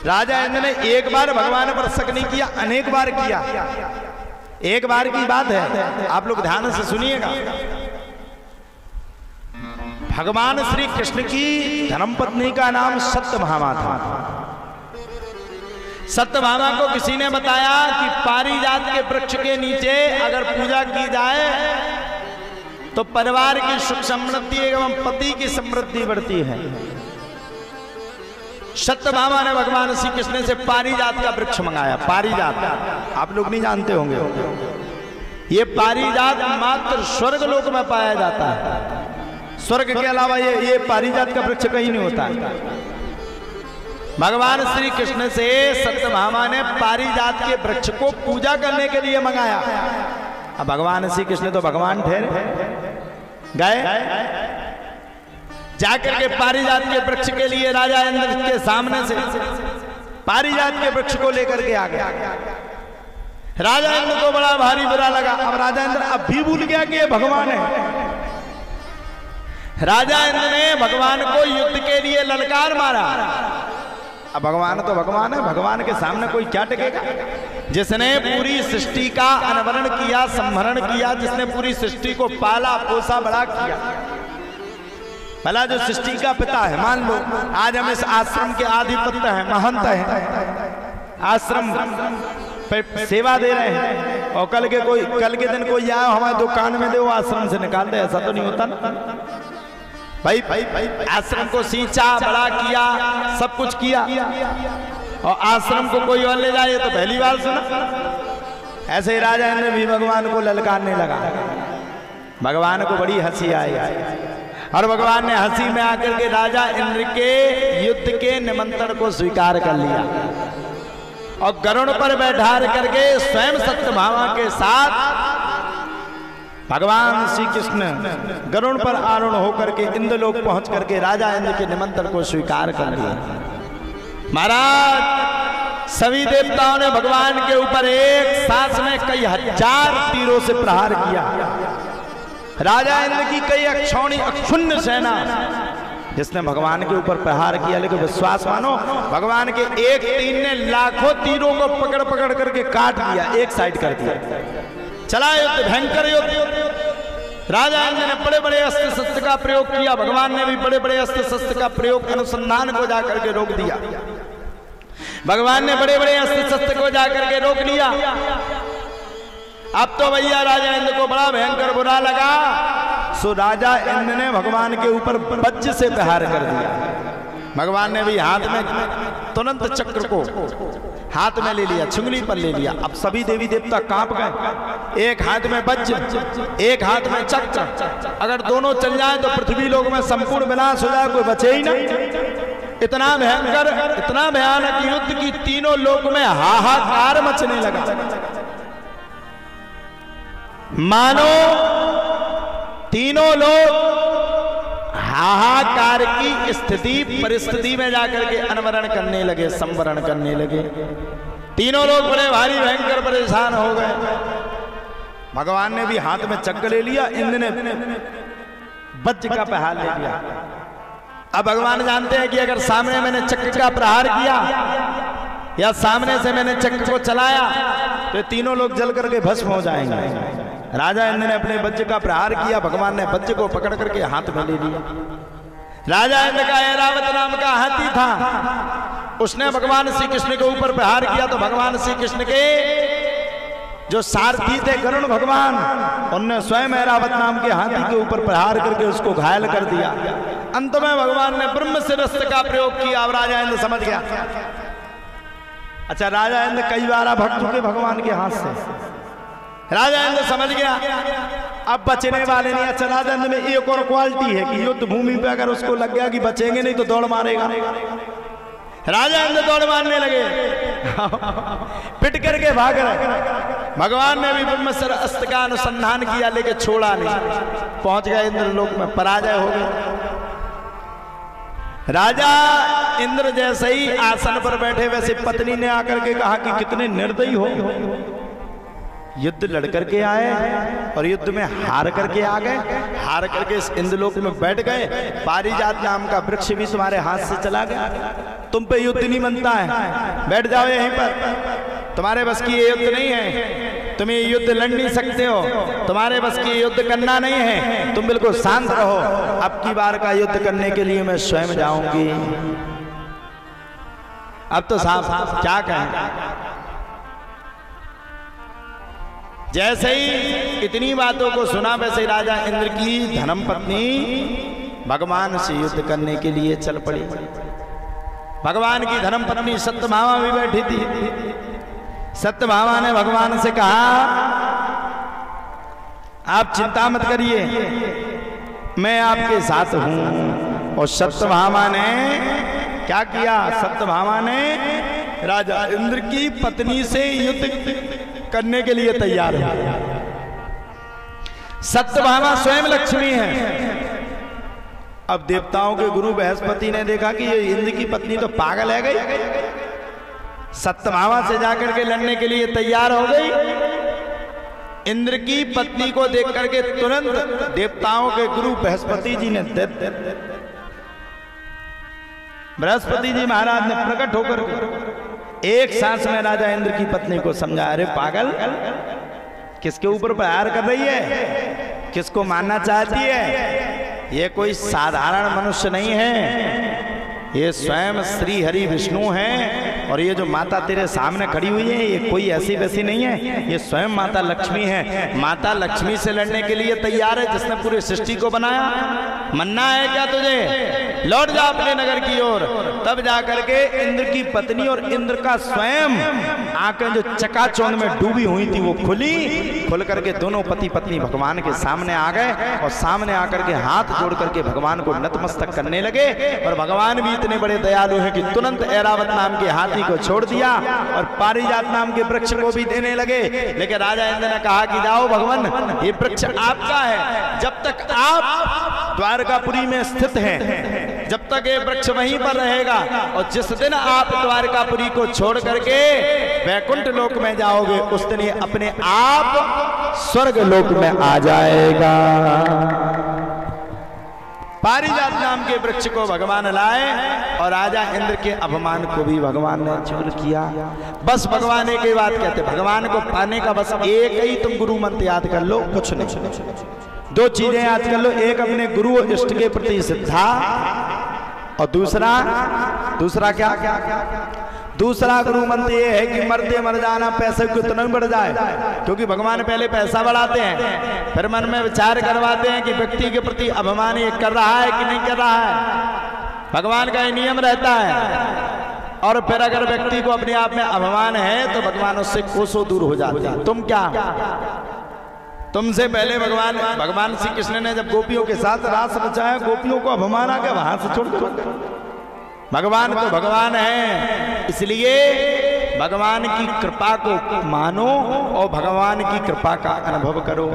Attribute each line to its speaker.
Speaker 1: राजा इंद्र ने एक बार भगवान पर शक नहीं किया, अनेक बार किया। एक बार की बात है, आप लोग ध्यान से सुनिएगा। भगवान श्री कृष्ण की धर्मपत्नी का नाम सत्यभामा था। सत्यभामा को किसी ने बताया कि पारिजात के वृक्ष के नीचे अगर पूजा की जाए तो परिवार की सुख समृद्धि एवं पति की समृद्धि बढ़ती है। सत्यभामा ने भगवान श्री कृष्ण से पारिजात का वृक्ष मंगाया। पारिजात आप लोग नहीं जानते होंगे, ये पारिजात मात्र स्वर्ग लोक में पाया जाता है। स्वर्ग के अलावा ये पारिजात का वृक्ष कहीं नहीं होता है। भगवान श्री कृष्ण से सत्यभामा ने पारिजात के वृक्ष को पूजा करने के लिए मंगाया। अब भगवान श्री कृष्ण तो भगवान ठहरे, गए जाकर के पारिजात के वृक्ष के लिए राजा इंद्र के सामने से पारिजात के वृक्ष को लेकर के आ गया। राजा इंद्र को बड़ा भारी बुरा लगा। अब राजा इंद्र अब भी भूल गया कि ये भगवान है। राजा इंद्र ने भगवान को युद्ध के लिए ललकार मारा। अब भगवान तो भगवान है, भगवान के सामने कोई क्या टिकेगा। जिसने पूरी सृष्टि का अनवरण किया, संभरण किया, जिसने पूरी सृष्टि को पाला पोसा बड़ा किया, भला जो सृष्टि का पिता है, मान लो आज हम इस आश्रम के आधिपत्य हैं, महंत हैं, आश्रम पे सेवा दे रहे हैं, और कल के दिन कोई आया हमारे दुकान में दे, वो आश्रम से निकाल दे, ऐसा तो नहीं होता ना भाई। आश्रम को सींचा, बड़ा किया, सब कुछ किया, और आश्रम को कोई और ले जाए तो पहली बार सुना। ऐसे ही राजा इंद्र भी भगवान को ललकारने लगा। भगवान को बड़ी हंसी आई, और भगवान ने हंसी में आकर के राजा इंद्र के युद्ध के निमंत्रण को स्वीकार कर लिया, और गरुड़ पर बैठा करके स्वयं सत्यभामा के साथ भगवान श्री कृष्ण गरुड़ पर आरूढ़ होकर के इंद्रलोक पहुंच करके राजा इंद्र के निमंत्रण को स्वीकार कर लिया। महाराज सभी देवताओं ने भगवान के ऊपर एक सांस में कई हजार तीरों से प्रहार किया। राजा इंद्र की कई अक्षौणी अक्षुण्ण सेना जिसने भगवान के ऊपर प्रहार किया, लेकिन विश्वास मानो भगवान के एक तीर ने लाखों तीरों को पकड़ पकड़ करके काट दिया, एक साइड कर दिया। चला युद्ध, भयंकर युद्ध। राजा इंद्र ने बड़े बड़े अस्त्र शस्त्र का प्रयोग किया, भगवान ने भी बड़े बड़े अस्त्र शस्त्र का प्रयोग अनुसंधान को जाकर के रोक दिया। भगवान ने बड़े बड़े अस्त्र शस्त्र को जाकर के रोक लिया। अब तो भैया राजा इंद्र को बड़ा भयंकर बुरा लगा, सो राजा इंद्र ने भगवान के ऊपर वज्र से प्रहार कर दिया। भगवान ने भी हाथ में तुरंत चक्र को हाथ में ले लिया, छुंगली पर ले लिया। अब सभी देवी देवता कांप गए। एक हाथ में वज्र, एक हाथ में चक्र, अगर दोनों चल जाए तो पृथ्वी लोक में संपूर्ण विनाश हो जाए, कोई बचे ही नहीं। इतना भयंकर, इतना भयानक युद्ध की तीनों लोक में हाहाकार मचने लगा। मानो तीनों लोग हाहाकार की स्थिति परिस्थिति में जाकर के अनवरण करने लगे, संवरण करने लगे। तीनों लोग बड़े भारी भयंकर परेशान हो गए। भगवान ने भी हाथ में चक्र ले लिया, इंद्र ने वज्र का प्रहार ले लिया। अब भगवान जानते हैं कि अगर सामने मैंने चक्र का प्रहार किया या सामने से मैंने चक्र को चलाया तो तीनों लोग जल करके भस्म हो जाएंगे। राजा इंद्र ने अपने वज्र का प्रहार किया, भगवान ने वज्र को पकड़ करके हाथ में ले लिया। राजा इंद्र का ऐरावत नाम का हाथी था, उसने भगवान श्री कृष्ण के ऊपर प्रहार किया तो भगवान श्री कृष्ण के जो सारथी थे गरुड़ भगवान, उन्होंने स्वयं ऐरावत नाम के हाथी के ऊपर प्रहार करके उसको घायल कर दिया। अंत में भगवान ने ब्रह्मशिरस्त्र का प्रयोग किया। अब राजा इंद्र समझ गया। अच्छा, राजा इंद्र कई बार भक्त चुके भगवान के हाथ से। राजा इंद्र समझ गया अब बचने वाले नहीं। अच्छा, राजा इंद्र में एक और क्वालिटी है कि युद्ध भूमि पे अगर उसको लग गया कि बचेंगे नहीं तो दौड़ मारेगा। राजा इंद्र दौड़ मारने लगे, पिट करके भाग रहे। भगवान ने भी ब्रह्मशिरस्त्र का अनुसंधान किया लेकिन छोड़ा नहीं। पहुंच गए इंद्रलोक में, पराजय हो गए। राजा इंद्र जैसे ही आसन पर बैठे वैसे पत्नी ने आकर के कहा कि कितने निर्दयी हो, युद्ध लड़ करके आए और युद्ध में हार करके आ गए, हार करके इस इंद्रलोक में बैठ गए। पारिजात नाम का वृक्ष भी तुम्हारे हाथ से चला गया, तुम पे युद्ध नहीं बनता है, बैठ जाओ यहीं पर, तुम्हारे बस की ये युद्ध नहीं है, तुम ये युद्ध लड़ नहीं सकते हो, तुम्हारे बस की युद्ध करना नहीं है, तुम बिल्कुल शांत रहो, अब की बार का युद्ध करने के लिए मैं स्वयं जाऊंगी। अब तो साहब क्या कहें। जैसे ही इतनी बातों को सुना वैसे ही राजा इंद्र की धर्म पत्नी भगवान से युद्ध करने के लिए चल पड़ी। भगवान की धर्म पत्नी सत्यभामा भी बैठी थी। सत्यभामा ने भगवान से कहा, आप चिंता मत करिए, मैं आपके साथ हूं। और सत्यभामा ने क्या किया, सत्यभामा ने राजा इंद्र की पत्नी से युद्ध करने के लिए तैयार है। सत्यभामा स्वयं लक्ष्मी है। अब देवताओं के गुरु बृहस्पति ने देखा कि ये इंद्र की पत्नी तो पागल है गई, सत्यभामा से जाकर के लड़ने के लिए तैयार हो गई। इंद्र की पत्नी को देख करके तुरंत देवताओं के गुरु बृहस्पति जी ने बृहस्पति जी महाराज ने प्रकट होकर एक सांस में राजा इंद्र की पत्नी को समझा, अरे पागल, किसके ऊपर प्रहार कर रही है, किसको मानना चाहती है, ये कोई साधारण मनुष्य नहीं है, ये स्वयं श्री हरि विष्णु हैं, और ये जो माता तेरे सामने खड़ी हुई है ये कोई ऐसी वैसी नहीं है, ये स्वयं माता लक्ष्मी है। माता लक्ष्मी से लड़ने के लिए तैयार है, जिसने पूरी सृष्टि को बनाया। मन्ना है क्या तुझे, लौट जा अपने नगर की ओर। तब जाकर के इंद्र की पत्नी और इंद्र का स्वयं आंखें जो चकाचौंध में डूबी हुई थी वो खुल करके दोनों पति पत्नी भगवान के सामने आ गए, और सामने आकर के हाथ जोड़ करके भगवान को नतमस्तक करने लगे। और भगवान भी इतने बड़े दयालु हैं कि तुरंत ऐरावत नाम के हाथी को छोड़ दिया और पारिजात नाम के वृक्ष को भी देने लगे। लेकिन राजा इंद्र ने कहा कि जाओ भगवान, ये वृक्ष आपका है, जब तक आप द्वारकापुरी में स्थित हैं, जब तक ये वृक्ष वहीं पर रहेगा, और जिस दिन आप द्वारकापुरी को छोड़ करके वैकुंठ लोक में जाओगे, उस दिन ये अपने आप स्वर्ग लोक में आ जाएगा। पारिजात नाम के वृक्ष को भगवान लाए और राजा इंद्र के अपमान को भी भगवान ने दूर किया। बस भगवान एक ही बात कहते, भगवान को पाने का बस एक ही तुम गुरु मंत्र याद कर लो, कुछ नहीं, दो चीजें याद कर लो, एक अपने गुरु और इष्ट के प्रति श्रद्धा, और दूसरा क्या दूसरा गुरु मंत्र ये है कि मरते मर जाना, पैसे को इतना बढ़ जाए, क्योंकि भगवान पहले पैसा बढ़ाते हैं, फिर मन में विचार करवाते हैं कि व्यक्ति के प्रति अभिमान ये कर रहा है कि नहीं कर रहा है। भगवान का ये नियम रहता है। और फिर अगर व्यक्ति को अपने आप में अभिमान है तो भगवान उससे कोसों दूर हो जाते हैं। तुम क्या, तुमसे पहले भगवान श्री कृष्ण ने जब गोपियों के साथ रास रचाया, गोपियों को अभिमान आ गया, वहां से छोड़ दो। भगवान तो भगवान है, इसलिए भगवान की कृपा को मानो और भगवान की कृपा का अनुभव करो।